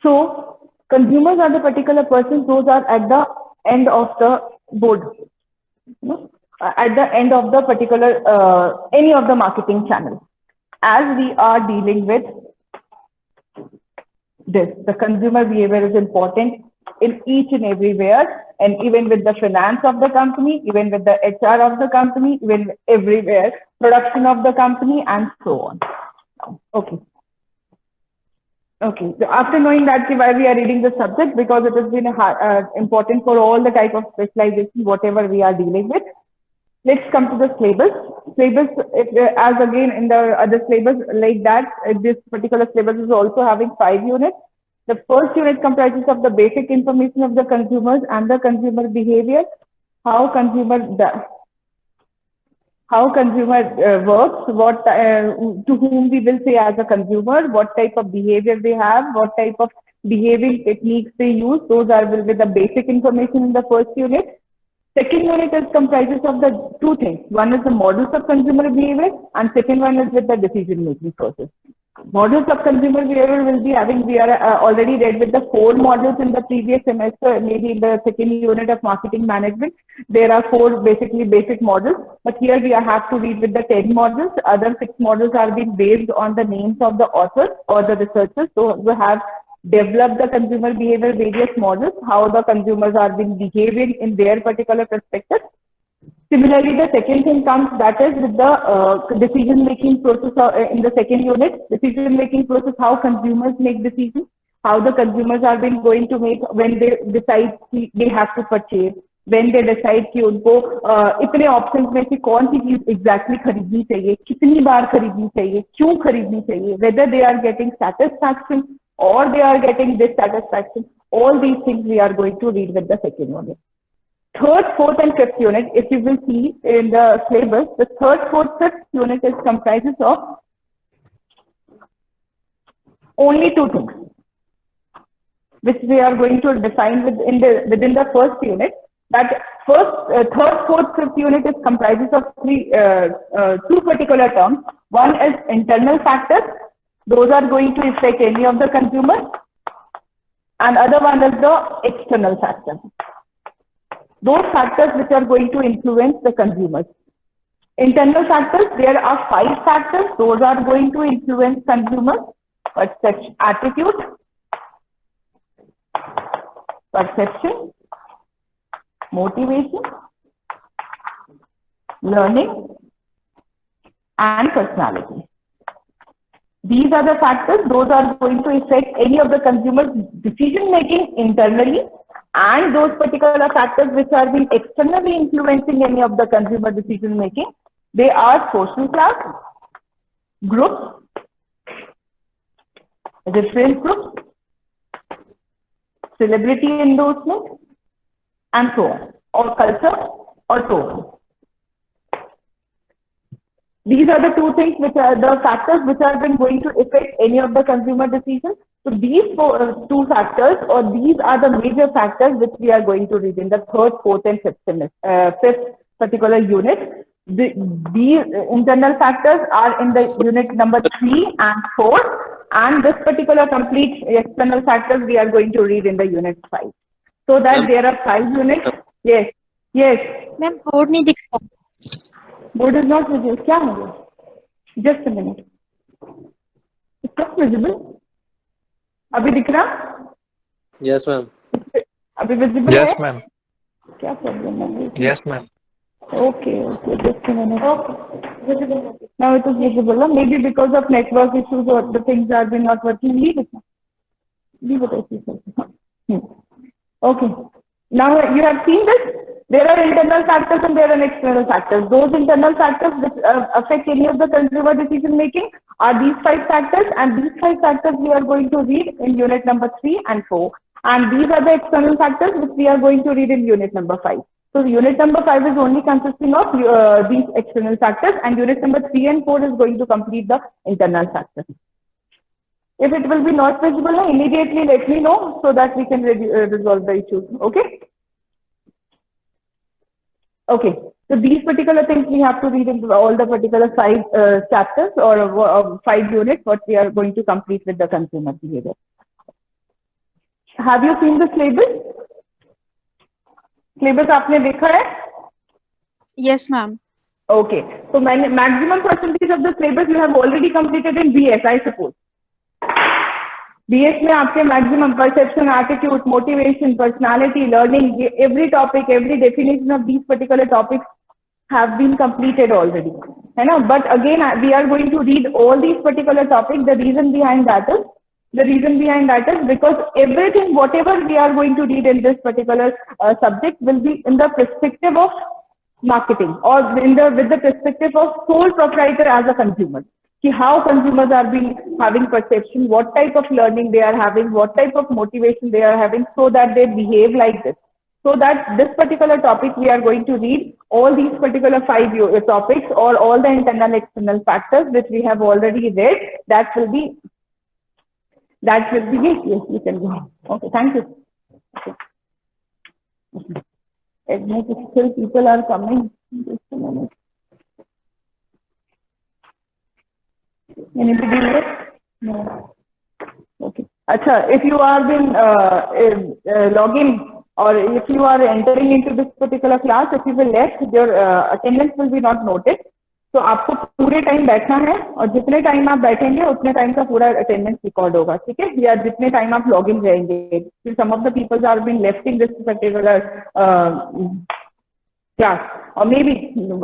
So consumers are the particular persons, those are at the end of the board, at the end of the particular any of the marketing channel. As we are dealing with this, the consumer behavior is important in each and everywhere, and even with the finance of the company, even with the HR of the company, even everywhere, production of the company, and so on. Okay. Okay. So after knowing that, why we are reading the subject, because it has been important for all the type of specialization, whatever we are dealing with. Let's come to the syllabus. Syllabus, as again in the other syllabus like that, this particular syllabus is also having 5 units. The first unit comprises of the basic information of the consumers and the consumer behavior, how consumer works, what to whom we will say as a consumer, what type of behavior they have, what type of behaving techniques they use. Those will be the basic information in the first unit. Second unit is comprises of the 2 things. One is the models of consumer behavior, and second one is with the decision making process. Models of consumer behavior will be having, we are already read with the 4 models in the previous semester, maybe in the second unit of marketing management. There are 4 basically basic models, but here we have to read with the 10 models. Other 6 models are being based on the names of the authors or the researchers. So we have developed the consumer behavior various models, how the consumers are being behaving in their particular perspective. Similarly, the second thing comes, that is with the decision-making process in the second unit. Decision-making process, how consumers make decisions, how the consumers are been going to make when they decide they have to purchase, when they decide कि उनको इतने options में से कौन सी चीज exactly खरीदनी चाहिए, कितनी बार खरीदनी चाहिए, क्यों खरीदनी चाहिए, whether they are getting satisfaction or they are getting dissatisfaction. All these things we are going to read with the second unit. Third, fourth, and fifth unit, if you will see in the syllabus, the third, fourth, fifth unit is comprises of only 2 things, which we are going to define within the first unit. That first, third, fourth, fifth unit is comprises of 2 particular terms. One is internal factors; those are going to affect any of the consumers, and other one is the external factors. Those factors which are going to influence the consumers. Internal factors, there are 5 factors. Those are going to influence consumers: attitude, perception, motivation, learning, and personality. These are the factors. Those are going to affect any of the consumers' decision making internally, and those particular factors which are being externally influencing any of the consumer decision making, they are social class, groups, reference groups, celebrity endorsement, and so on, or culture, or so on. These are the 2 things which are the factors which are going to affect any of the consumer decisions. So these 2 factors, or these are the major factors which we are going to read in the third, fourth, and fifth particular unit. These internal factors are in the unit number 3 and 4, and this particular complete external factors we are going to read in the unit 5. So that there are 5 units. Yes. Yes. Ma'am, board नहीं दिख रहा. Board is not visible. क्या हो गया? Just a minute. It's not visible. अभी दिख रहा? Yes, ma'am. अभी visible Yes, है? ma'am. क्या problem है? Yes, ma'am. Okay, just a minute. Okay, visible. Now it is visible. Maybe because of network issues or the things are not working. Leave it. Leave it. Okay. Now you have seen this. There are internal factors and there are external factors. Those internal factors which affect any of the consumer decision making are these 5 factors, and these 5 factors we are going to read in unit number 3 and 4. And these are the external factors which we are going to read in unit number 5. So unit number 5 is only consisting of these external factors, and unit number 3 and 4 is going to complete the internal factors. If it will be not visible, immediately let me know so that we can resolve the issues. Okay? Okay. So these particular things we have to read in all the particular 5 chapters or 5 units what we are going to complete with the consumer behavior. Have you seen the syllabus? Syllabus आपने देखा है? Yes, ma'am. Okay. So maximum percentage of the syllabus you have already completed in BS, I suppose. BS में आपके maximum perception, attitude, motivation, personality, learning, every topic, every definition of these particular topics have been completed already. है ना? But again, we are going to read all these particular topics. The reason behind that is because everything, whatever we are going to read in this particular subject will be in the perspective of marketing or with the perspective of sole proprietor as a consumer. कि how consumers are having perception, what type of learning they are having, what type of motivation they are having, so that they behave like this. So that this particular topic we are going to read all these particular 5 topics or all the internal external factors which we have already read. That will be yes, you can go. Okay, thank you. Okay. Still people are coming. Just a minute. Anybody left? No. Okay. Acha, if you are been login or if you are entering into this particular class, if you will left, your attendance will be not noted. तो आपको पूरे time बैठना है और जितने time आप बैठेंगे उतने टाइम का पूरा अटेंडेंस रिकॉर्ड होगा, ठीक है? या जितने टाइम आप लॉगिन रहेंगे. Some of the peoples are been left in this particular class, or maybe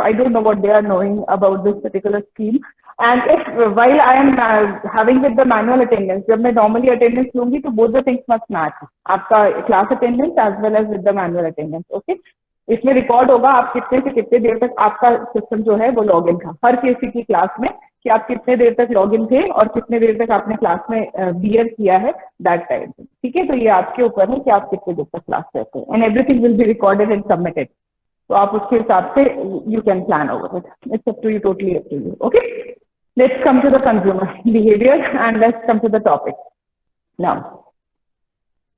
I don't know what they are knowing about this particular scheme. And if while I am having with the manual attendance, जब मैं normally attendance लूंगी तो both the things must match. आपका class attendance as well as with the manual attendance. Okay? इसमें record होगा आप कितने से कितने देर तक आपका सिस्टम जो है वो लॉगिन था हर किसी की क्लास में, कि आप कितने देर तक लॉगिन थे और कितने देर तक आपने क्लास में बियर किया है, दैट टाइम. ठीक है? तो ये आपके ऊपर है कि आप कितने देर तक क्लास रहते हैं. And everything will be recorded and submitted. तो आप उसके हिसाब से you can plan over it. It's up to you, totally up to you. Okay, let's come to the consumer behaviour and let's come to the topic. Now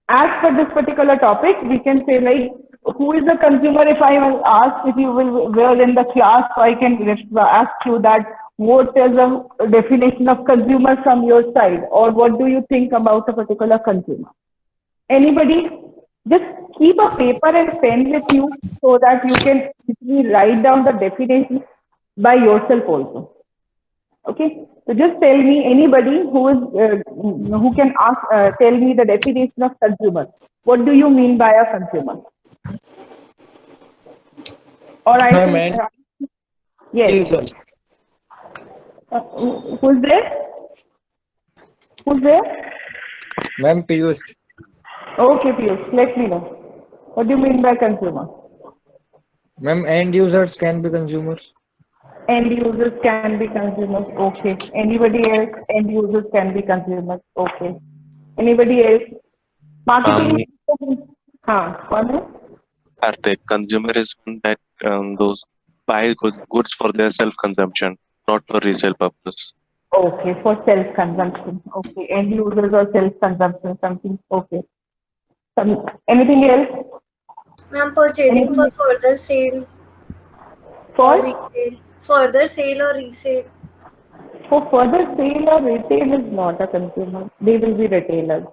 as per this particular topic, we can say like, who is the consumer? If I will ask, if you will in the class, so I can ask you that what is the definition of consumer from your side, or what do you think about a particular consumer? Anybody? Just keep a paper and pen with you so that you can easily write down the definition by yourself also. Okay, so just tell me, anybody who can tell me the definition of consumer. What do you mean by a consumer? Or I can, yes. Who's there? Who's there? Ma'am, Piyush. Okay, Piyush, let me know. What do you mean by consumer? Ma'am, end users can be consumers. End users can be consumers. Okay. Anybody else? End users can be consumers. Okay. Anybody else? Marketing. कौन है? Karthik, consumer is one that those buy goods for their self-consumption, not for resale purpose. Okay, for self-consumption. Okay, end users or self-consumption, something. Okay. Anything else? Ma'am, purchasing for further sale. For resale. Further sale or resale. For further sale or retail is not a consumer. They will be retailers.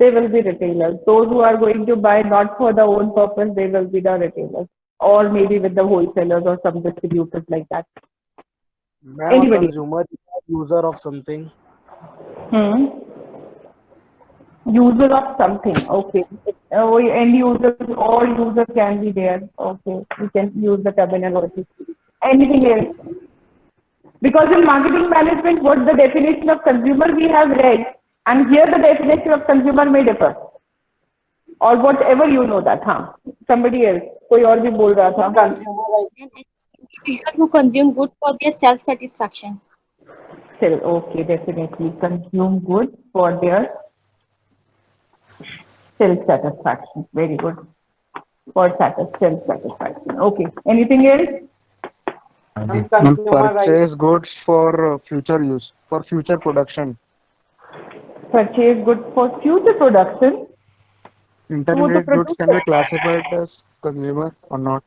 They will be retailers. Those who are going to buy not for their own purpose, they will be the retailers, or maybe with the wholesalers or some distributors like that. Ma'am, a consumer is a user of something. User of something. Okay. End users or user can be there. Okay. We can use the terminology. Anything else? Because in marketing management, what the definition of consumer we have read, and here the definition of consumer may differ. Or whatever you know that, हाँ. Somebody else, कोई और भी बोल रहा था. People who consume goods for their self-satisfaction. Okay, definitely consume goods for their self-satisfaction. Very good. For self-satisfaction. Okay. Anything else? Purchase goods for future use, for future production. Purchase goods for future production. Intermediate goods can be classified as consumer or not?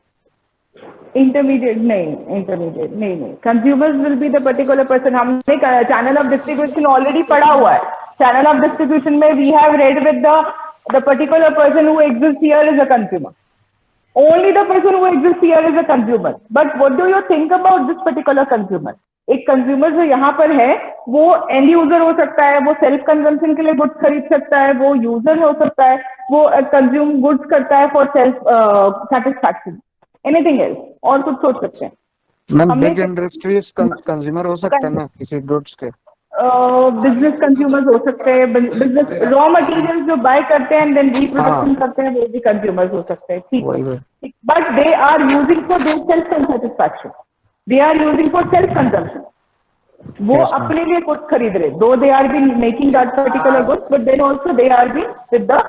Intermediate, नहीं. Consumers will be the particular person. हमने channel of distribution already पढ़ा हुआ है. Channel of distribution में we have read with the the particular person who exists here is a consumer. Only the person who exists here is a consumer. But what do you think about this particular consumer? एक consumer जो यहाँ पर है वो and user हो सकता है, वो सेल्फ कंजम्पशन के लिए गुड्स खरीद सकता है, वो यूजर हो सकता है, वो कंज्यूम गुड्स करता है for self satisfaction, anything else, और कुछ सोच सकते हैं। मैम बिग इंडस्ट्रीज कंज्यूमर हो सकता है ना किसी गुड्स के? बिजनेस कंज्यूमर्स हो सकते हैं, बिजनेस रॉ मटेरियल्स जो बाय करते हैं एंड देन रिप्रोडक्शन करते हैं वो भी कंज्यूमर्स हो सकते हैं, ठीक है, but they are using for their self satisfaction, they are using for self consumption, वो अपने लिए कुछ खरीद रहे, though they are been making that particular goods but then also they are been with the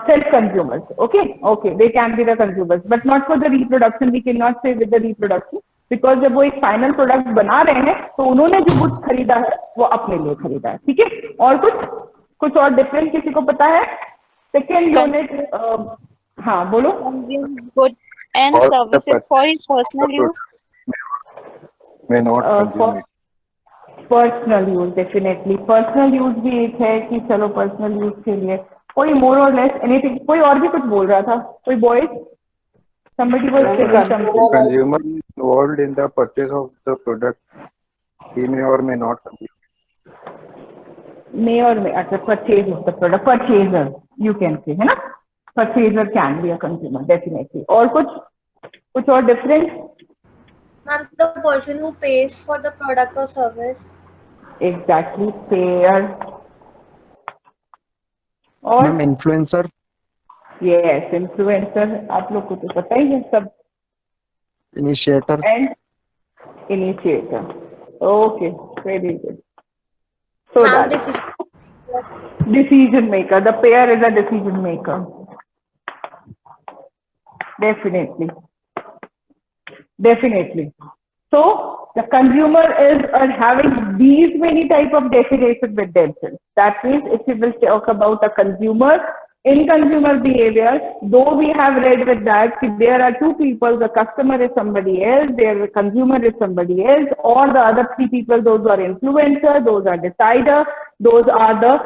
self consumers. Okay, they can be the consumers but not for the reproduction. We cannot say with the reproduction because जब वो एक final product बना रहे हैं तो उन्होंने जो goods खरीदा है वो अपने लिए खरीदा है, ठीक है। और कुछ और डिफरेंस किसी को पता है? सेकेंड यूनिट, हाँ बोलो। Good and services for his personal use may not consume it. Personal use, definitely personal use भी एक है कि चलो पर्सनल यूज के लिए कोई मोर और लेस एनीथिंग। कोई और भी कुछ बोल रहा था, कोई boys, somebody was saying something. Consumer involved in the purchase of the product, he may or may not consume. May or may, अच्छा, purchase of the product, purchaser you can say, है ना, purchaser can be a consumer definitely. और कुछ और difference? Ma'am, the person who pays for the product or service. Exactly, payer. और ma'am influencer? Yes, influencer, आप लोग को तो पता ही है सब। Initiator and initiator, okay, very good. So decision maker, the payer is a decision maker, definitely. So the consumer is having these many type of definitions with themselves. That means if we will talk about a consumer, in consumer behavior, though we have read with that there are two people, the customer is somebody else, the consumer is somebody else, or the other three people, those are influencer, those are decider, those are the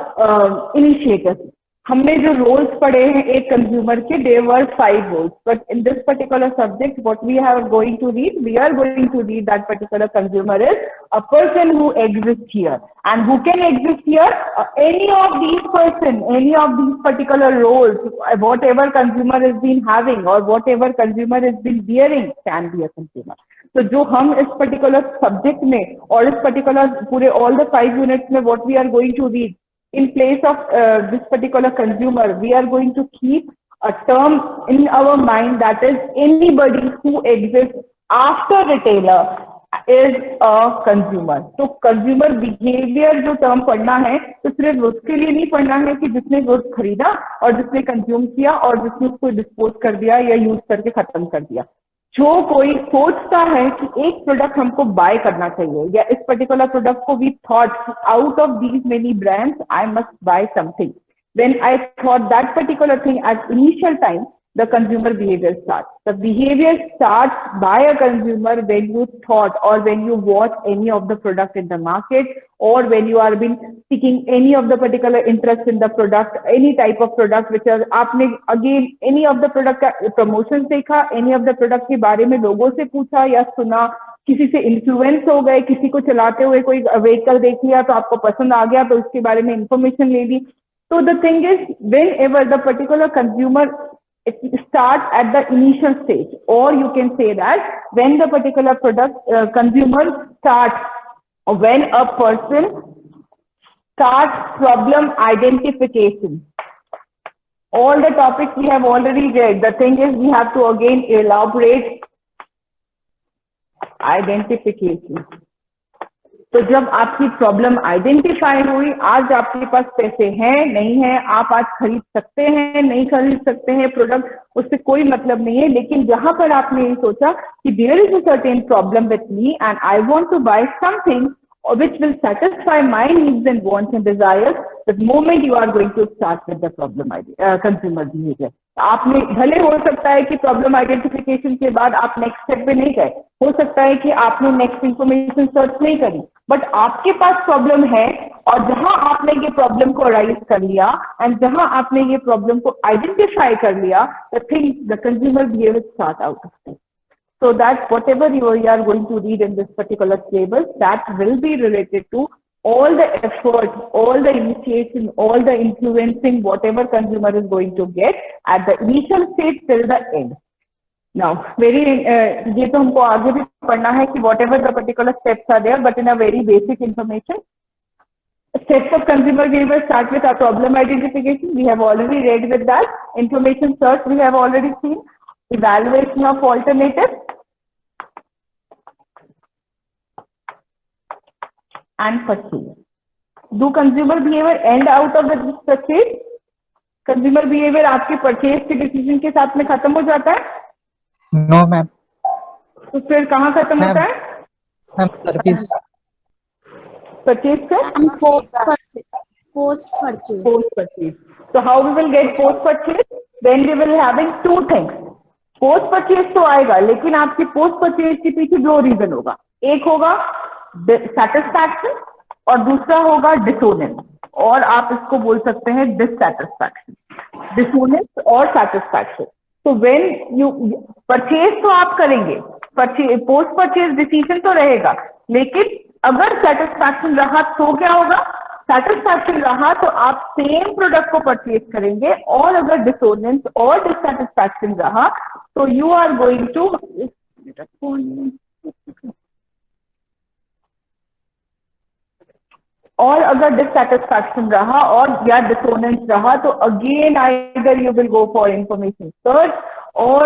initiators. हमने जो roles पढ़े हैं एक consumer के, there were 5 roles, but in this particular subject what we are going to read that particular consumer is a person who exists here, and who can exist here, any of these person, any of these particular roles, whatever consumer has been having or whatever consumer has been bearing can be a consumer. तो जो हम इस particular subject में और इस particular पूरे all the 5 units में what we are going to read, in place of this particular consumer, we are going to keep a term in our mind, that is anybody who exists after retailer is a consumer. तो consumer behavior जो term पढ़ना है तो सिर्फ उसके लिए नहीं पढ़ना है कि जिसने गुड्स खरीदा और जिसने कंज्यूम किया और जिसने उसको डिस्पोज कर दिया या यूज करके खत्म कर दिया। जो कोई सोचता है कि एक प्रोडक्ट हमको बाय करना चाहिए या इस पर्टिकुलर प्रोडक्ट को we thought out of these many brands I must buy something, when I thought that particular thing at initial time, the consumer behavior starts. The behavior starts by a consumer when you thought or when you watch any of the product in the market, or when you are been seeking any of the particular interest in the product, any type of product which are आपने again any of the product का promotion देखा, any of the product के बारे में लोगों से पूछा या सुना, किसी से इन्फ्लुएंस हो गए, किसी को चलाते हुए कोई व्हीकल देख लिया तो आपको पसंद आ गया तो उसके बारे में इंफॉर्मेशन ले ली। तो the thing is, whenever the particular consumer it starts at the initial stage, or you can say that when the particular product consumer starts, or when a person starts problem identification. All the topics we have already read. The thing is, we have to again elaborate identification. तो जब आपकी problem identify हुई, आज आपके पास पैसे हैं नहीं है, आप आज खरीद सकते हैं नहीं खरीद सकते हैं प्रोडक्ट, उससे कोई मतलब नहीं है, लेकिन जहां पर आपने ये सोचा कि there is a certain problem with me and I want to buy something, or which will satisfy my needs and wants and desires the moment you are going to start with the consumer behavior. आपने भले हो सकता है कि problem identification के बाद आप next step पे नहीं गए, हो सकता है कि आपने नेक्स्ट इंफॉर्मेशन सर्च नहीं करी, बट आपके पास प्रॉब्लम है और जहां आपने ये प्रॉब्लम को राइज कर लिया एंड जहां आपने ये प्रॉब्लम को आइडेंटिफाई कर लिया, the consumer behaviour start out of this. So that whatever you are going to read in this particular syllabus, that will be related to all the effort, all the initiation, all the influencing, whatever consumer is going to get at the initial stage till the end. Now, ये तो हमको आगे भी पढ़ना है कि whatever the particular steps are there, but in a very basic information. Steps of consumer behavior start with our problem identification. We have already read with that. Information search we have already seen. Evaluation of alternatives. And purchase. Do consumer behavior end out of the purchase? Consumer behavior आपके purchase के decision के साथ में खत्म हो जाता है? No ma'am. तो फिर कहाँ खत्म होता है? Ma'am service. परचेज से? Post purchase. Post purchase. So how we will get post purchase? Then we will having two things. Post purchase तो आएगा, लेकिन आपकी पोस्ट परचेज के पीछे दो रीजन होगा. एक होगा satisfaction और दूसरा होगा dissonance, और आप इसको बोल सकते हैं dissatisfaction. Dissonance और satisfaction. So when you purchase तो आप करेंगे, post purchase decision तो रहेगा, लेकिन अगर satisfaction रहा तो क्या होगा? Satisfaction रहा तो आप सेम प्रोडक्ट को परचेज करेंगे, और अगर dissonance और dissatisfaction रहा तो you are going to और अगर dissatisfaction रहा और या dissonance रहा तो again either you will go for information search or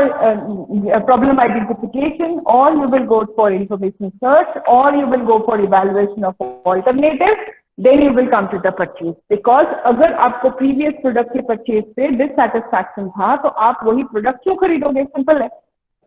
problem identification, or you will go for information search, or you will go for evaluation of alternatives, then you will come to the purchase. Because अगर आपको previous product के purchase पे dissatisfaction था तो आप वही product क्यों खरीदोगे? Simple है.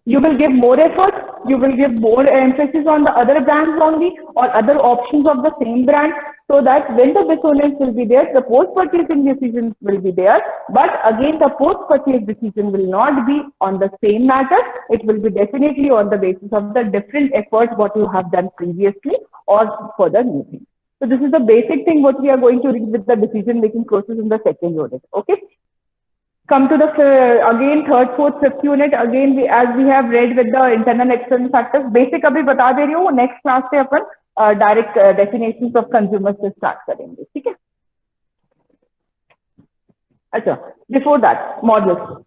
You will give more effort, you will give more emphasis on the other brands only or other options of the same brand, so that when the dissonance will be there, the post-purchasing decision will be there, but again the post-purchase decision will not be on the same matter, it will be definitely on the basis of the different efforts what you have done previously or for the new thing. So this is the basic thing what we are going to read with the decision-making process in the second unit, okay? Come to the again third, fourth, fifth unit. Again as we have read with the internal external factors. Basic अभी बता दे रही हूँ, next class से अपन direct definitions of consumers से start करेंगे, ठीक है? अच्छा, before that models.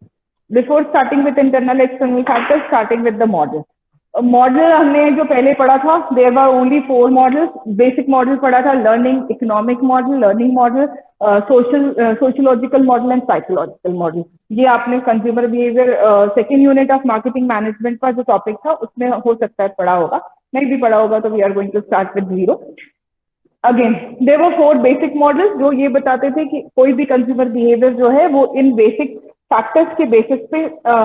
Before starting with internal external factors, starting with the models. Model हमने जो पहले पढ़ा था, there were only 4 models. Basic model पढ़ा था, learning, economic model, learning model, sociological model and psychological model. ये आपने consumer behaviour second unit of marketing management का जो टॉपिक था उसमें हो सकता है पढ़ा होगा, नहीं भी पढ़ा होगा तो we are going to start with 0. Again there were 4 basic models जो ये बताते थे कि कोई भी कंज्यूमर बिहेवियर जो है वो इन बेसिक फैक्टर्स के बेसिस पे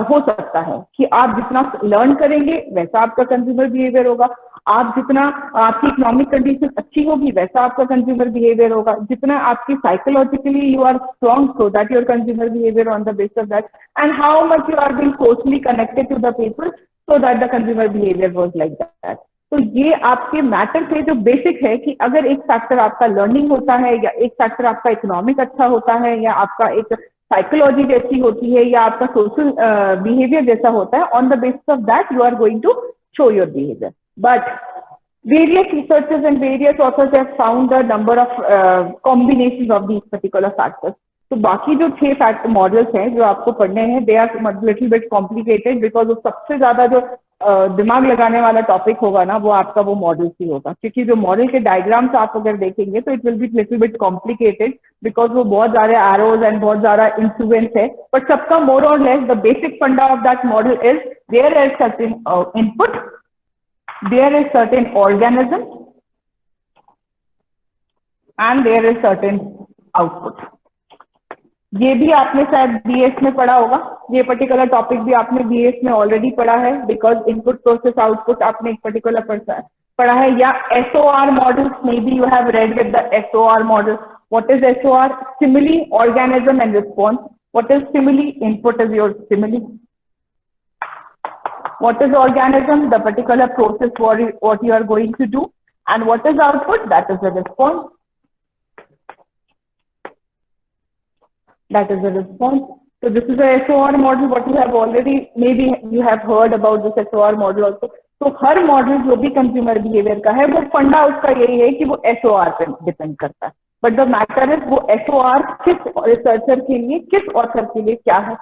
हो सकता है कि आप जितना लर्न करेंगे वैसा आपका कंज्यूमर बिहेवियर होगा, आप जितना आपकी इकोनॉमिक कंडीशन अच्छी होगी वैसा आपका कंज्यूमर बिहेवियर होगा, जितना आपकी psychologically you are strong so that your consumer behaviour on the basis of that, and how much you are being socially connected to the people so that the consumer behaviour was like that. तो ये आपके matter थे जो basic है कि अगर एक factor आपका लर्निंग होता है या एक फैक्टर आपका इकोनॉमिक अच्छा होता है या आपका एक साइकोलॉजी जैसी होती है या आपका सोशल बिहेवियर जैसा होता है, on the basis of that you are going to show your behaviour. But various researchers and various authors have found a number of combinations of these particular factors. तो बाकी जो 6 फैक्टर मॉडल्स हैं जो आपको पढ़ने हैं, they are little bit complicated because वो सबसे ज्यादा जो दिमाग लगाने वाला टॉपिक होगा ना वो आपका वो मॉडल ही होगा, क्योंकि जो मॉडल के डायग्राम्स आप अगर देखेंगे तो it will be little bit complicated because वो बहुत ज्यादा एरोज एंड बहुत ज्यादा इंफ्लुएंस है. बट सबका more or less the basic funda of that model is there is certain input, there is certain organism and there is certain output. ये भी आपने शायद बीएस में पढ़ा होगा, ये पर्टिकुलर टॉपिक भी आपने बीएस में ऑलरेडी पढ़ा है बिकॉज इनपुट प्रोसेस आउटपुट आपने एक पर्टिकुलर पढ़ा है, या SOR models, maybe you have read with the SOR model. What is SOR? Stimuli, organism and response. What is stimuli? Input is your stimuli. What is organism? The particular process what you are going to do. And what is output? That is the response. That is the response. So this is a SOR model. What you have already, maybe you have heard about this SOR model also. तो हर model जो भी consumer behaviour का है वो फंडा उसका यही है कि वो SOR पे डिपेंड करता है. बट द मैटर इज वो SOR किस रिसर्चर के लिए, किस ऑथर के लिए क्या है.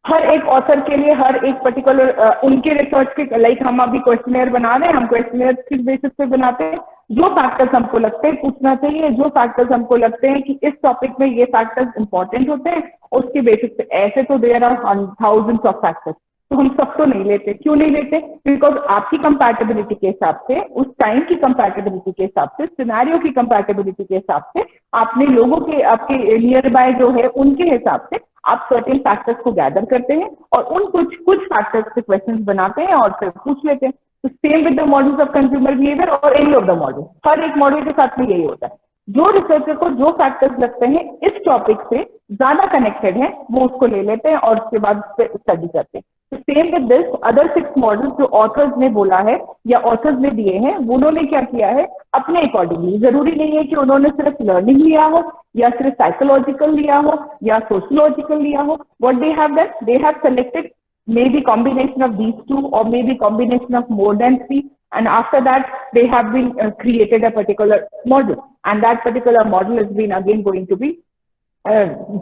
हर एक ऑथर के लिए हर एक पर्टिकुलर उनके रिसर्च के, लाइक हम अभी क्वेश्चनेयर बना रहे हैं, हम क्वेश्चनेयर किस बेसिस पे बनाते हैं, जो फैक्टर्स हमको लगते हैं पूछना चाहिए, जो फैक्टर्स हमको लगते हैं कि इस टॉपिक में ये फैक्टर्स इंपॉर्टेंट होते हैं, उसके बेसिस पे. ऐसे तो there are thousands of factors, तो हम सब तो नहीं लेते. क्यों नहीं लेते? बिकॉज आपकी कंपैटिबिलिटी के हिसाब से, उस टाइम की कंपैटिबिलिटी के हिसाब से, सिनेरियो की कंपैटिबिलिटी के हिसाब से, आपने लोगों के, आपके नियर बाय जो है उनके हिसाब से आप सर्टेन फैक्टर्स को गैदर करते हैं और उन कुछ फैक्टर्स पे क्वेश्चंस बनाते हैं और फिर पूछ लेते हैं. तो same with the models of consumer behaviour और एनी ऑफ द मॉडल. हर एक मॉडल के साथ में यही होता है. जो रिसर्चर को जो फैक्टर्स लगते हैं इस टॉपिक से ज्यादा कनेक्टेड है, वो उसको ले लेते हैं और उसके बाद स्टडी करते हैं. Same with this other 6 models जो ऑथर्स ने बोला है या ऑथर्स ने दिए हैं, उन्होंने क्या किया है अपने अकॉर्डिंगली. जरूरी नहीं है कि उन्होंने सिर्फ लर्निंग लिया हो या सिर्फ साइकोलॉजिकल लिया हो या सोशियोलॉजिकल लिया हो. What they have done, they have selected maybe combination of these two or maybe combination of more than 3, and after that they have been created a particular model, and that particular model has been again going to be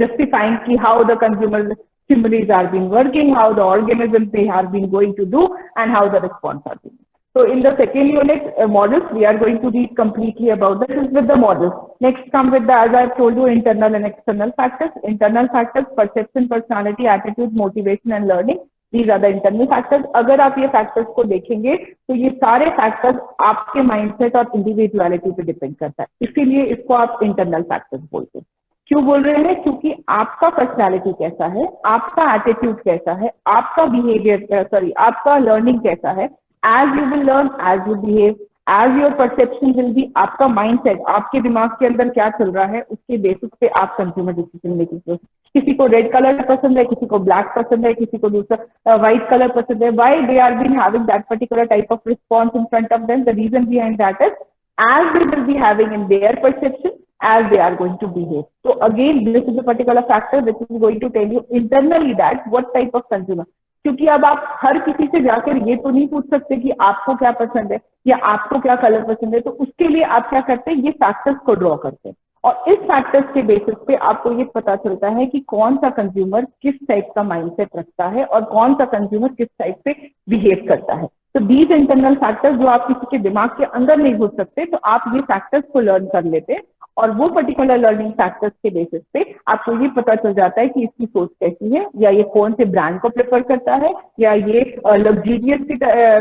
justifying ki how the consumer stimulis are been working, how the organisms they have been going to do, and how the response are being. So in the second unit models, we are going to read completely about this is with the models. Next come with the, as I have told you, internal and external factors. Internal factors, perception, personality, attitude, motivation and learning. These are the internal factors. अगर आप ये factors को देखेंगे तो ये सारे factors आपके mindset और individuality पे depend करता है. इसीलिए इसको आप internal factors बोलते हैं. क्यों बोल रहे हैं? क्योंकि आपका पर्सनालिटी कैसा है, आपका एटीट्यूड कैसा है, आपका बिहेवियर आपका लर्निंग कैसा है, as you will learn, as you behave, as your perception will be, आपका माइंडसेट, आपके दिमाग के अंदर क्या चल रहा है, उसके बेसिस पे आप कंज्यूमर डिसीजन मेकिंग करो. किसी को रेड कलर पसंद है, किसी को ब्लैक पसंद है, किसी को दूसरा व्हाइट कलर पसंद है. Why they are been having that particular type of response in front of them, the reason behind that is as they will be having in their perception, as they are going to behave. So again, this is a particular factor which is going to tell you internally that what type of consumer. क्योंकि अब आप हर किसी से जाकर ये तो नहीं पूछ सकते कि आपको क्या पसंद है या आपको क्या कलर पसंद है. तो उसके लिए आप क्या करते हैं, ये फैक्टर्स को ड्रॉ करते हैं और इस फैक्टर्स के बेसिस पे आपको ये पता चलता है कि कौन सा कंज्यूमर किस टाइप का माइंडसेट रखता है और कौन सा कंज्यूमर किस टाइप से बिहेव करता है. तो दीज इंटरनल फैक्टर्स जो आप किसी के दिमाग के अंदर नहीं घुस सकते, तो आप ये फैक्टर्स को लर्न कर लेते हैं और वो पर्टिकुलर लर्निंग फैक्टर्स के बेसिस पे आपको ये पता चल जाता है कि इसकी सोच कैसी है, या ये कौन से ब्रांड को प्रेफर करता है, या ये लग्जरियस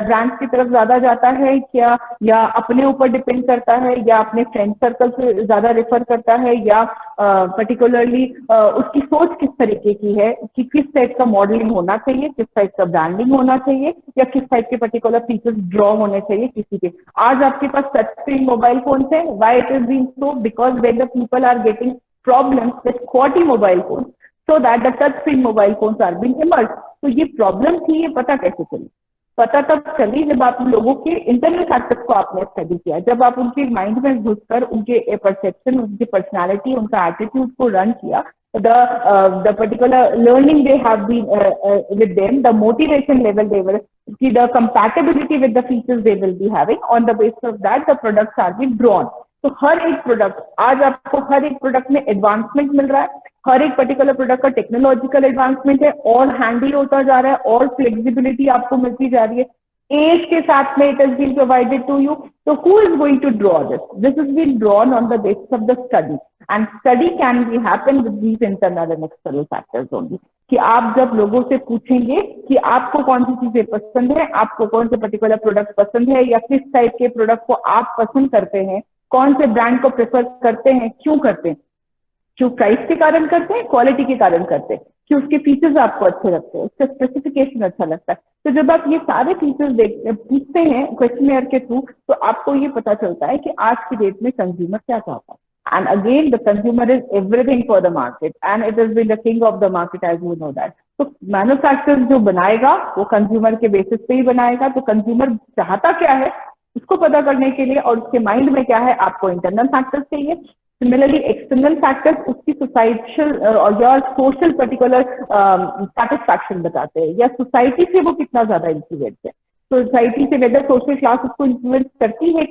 ब्रांड की तरफ ज्यादा जाता है क्या, या अपने ऊपर डिपेंड करता है, या अपने फ्रेंड सर्कल से ज्यादा रेफर करता है, या पर्टिकुलरली उसकी सोच किस तरीके की है कि किस टाइप का मॉडलिंग होना चाहिए, किस टाइप का ब्रांडिंग होना चाहिए, या किस टाइप के पर्टिकुलर फीचर्स ड्रॉ होने चाहिए किसी के. आज आपके पास टच स्क्रीन मोबाइल फोन है. Why it is being so? Because when the people are getting problems with QWERTY mobile phones, so that the touch screen mobile phones are being emerged. तो ये problem थी, ये पता कैसे चली? पता तब चली जब आप लोगों के इंटरनल फैक्टर्स को आपने स्टडी किया, जब आप उनके माइंड में घुसकर उनके परसेप्शन, उनकी पर्सनालिटी, उनका एटीट्यूड को रन किया. The particular learning they have been with them, the motivation level they will see, the compatibility with the features they will be having. On the basis of that, the products are being drawn. तो हर एक product, आज आपको हर एक product में advancement मिल रहा है, हर एक particular product का टेक्नोलॉजिकल एडवांसमेंट है और हैंडी होता जा रहा है और फ्लेक्सिबिलिटी आपको मिलती जा रही है. एज के साथ में it is been provided to you. तो who is going to draw this? This is been drawn on the basis of the study, and study can be happen with these internal and external factors only. कि आप जब लोगों से पूछेंगे कि आपको कौन सी चीजें पसंद है, आपको कौन से पर्टिकुलर प्रोडक्ट पसंद है, या किस टाइप के प्रोडक्ट को आप पसंद करते हैं, कौन से ब्रांड को प्रेफर करते हैं, क्यों करते हैं, क्यों प्राइस के कारण करते हैं, क्वालिटी के कारण करते हैं, कि उसके फीचर्स आपको अच्छे लगते हैं, उसका स्पेसिफिकेशन अच्छा लगता है। तो जब आप ये सारे फीचर्स पूछते हैं क्वेश्चनियर के थ्रू, तो आपको ये पता चलता है कि आज की डेट में कंज्यूमर क्या चाहता है। And again, the consumer is everything for the market, and it has been the king of the market, as you know that. तो मैन्युफैक्चरर जो बनाएगा वो कंज्यूमर के बेसिस पे ही बनाएगा। तो कंज्यूमर चाहता क्या है उसको पता करने के लिए, और उसके माइंड में क्या है, आपको इंटरनल फैक्टर्स चाहिए। सिमिलरली एक्सटर्नल फैक्टर्स उसकी सोसाइटल और या सोशल पर्टिकुलर सेटिस्फैक्शन बताते हैं, या सोसाइटी से वो कितना ज्यादा इन्फ्लुएंस है, सोसाइटी से वेदर सोशल क्लास उसको इन्फ्लुएंस करती है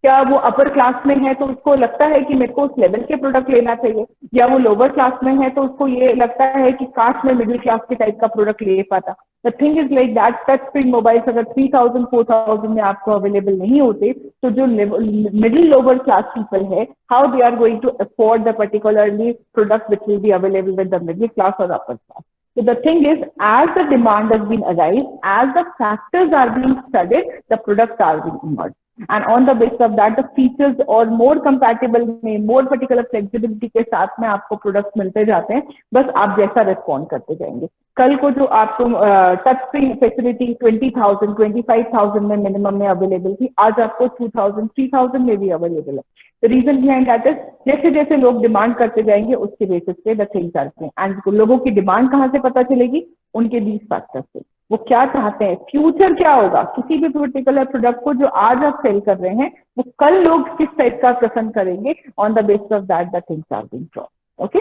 क्या वो अपर क्लास में है तो उसको लगता है कि मेरे को उस लेवल के प्रोडक्ट लेना चाहिए, या वो लोअर क्लास में है तो उसको ये लगता है कि काश में मिडिल क्लास के टाइप का प्रोडक्ट ले पाता। The thing is like that, touch screen mobiles अगर 3000 4000 में आपको अवेलेबल नहीं होते, तो जो मिडिल लोअर क्लास पीपल है, how they are going to afford the particularly product which will be available with the middle class और upper class. So the thing is, as the demand has been arise, as the factors are being studied, the products are being emerged. And on the basis of that, the features और more compatible में more particular flexibility के साथ में आपको products मिलते जाते हैं, बस आप जैसा respond करते जाएंगे। कल को जो आपको टच स्क्रीन फैसिलिटी 20,000 25,000 में मिनिमम में अवेलेबल थी, आज आपको 2,000 3,000 में भी अवेलेबल है। The reason behind that is जैसे जैसे लोग डिमांड करते जाएंगे उसके बेसिस पे the things are changing. And लोगों की डिमांड कहाँ से पता चलेगी, उनके 20 फैक्टर्स से। वो क्या चाहते हैं, फ्यूचर क्या होगा, किसी भी पर्टिकुलर प्रोडक्ट को जो आज आप सेल कर रहे हैं वो कल लोग किस टाइप का पसंद करेंगे, on the basis of that the things are being drawn. Okay,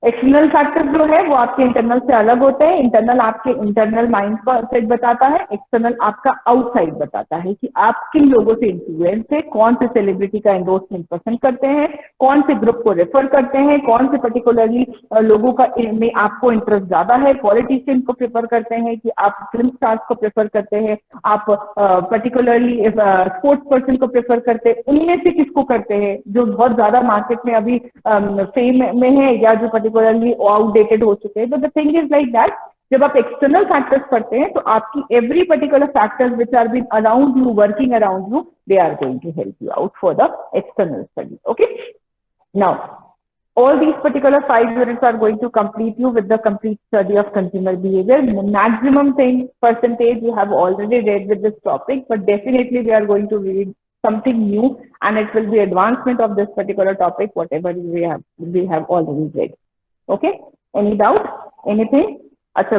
external factor जो है वो आपके इंटरनल से अलग होते हैं। इंटरनल आपके इंटरनल माइंड का सेट बताता है, एक्सटर्नल आपका आउटसाइड बताता है कि आप किन लोगों से इन्फ्लुएंस है, कौन से सेलिब्रिटी का एंडोर्समेंट पसंद करते हैं, कौन से ग्रुप को रेफर करते हैं, कौन से पर्टिकुलरली लोगों का में आपको इंटरेस्ट ज्यादा है, पॉलिटिशियन को प्रेफर करते हैं कि आप फिल्म स्टार्स को प्रेफर करते हैं, आप पर्टिकुलरली स्पोर्ट्स पर्सन को प्रेफर करते हैं, उनमें से किसको करते हैं जो बहुत ज्यादा मार्केट में अभी फेम में है या जो पर्टिकुलरली आउटडेटेड हो चुके हैं। तो the thing is like that, जब आप एक्सटर्नल फैक्टर्स पढ़ते हैं तो आपकी every particular factors which are been around you, working around you, they are going to help you out for the external study. Okay, now all these particular 5 units are going to complete you with the complete study of consumer behavior. Maximum thing percentage you have already read with this topic, but definitely we are going to read something new, and it will be advancement of this particular topic, whatever we have already read. Okay, any doubt, anything? अच्छा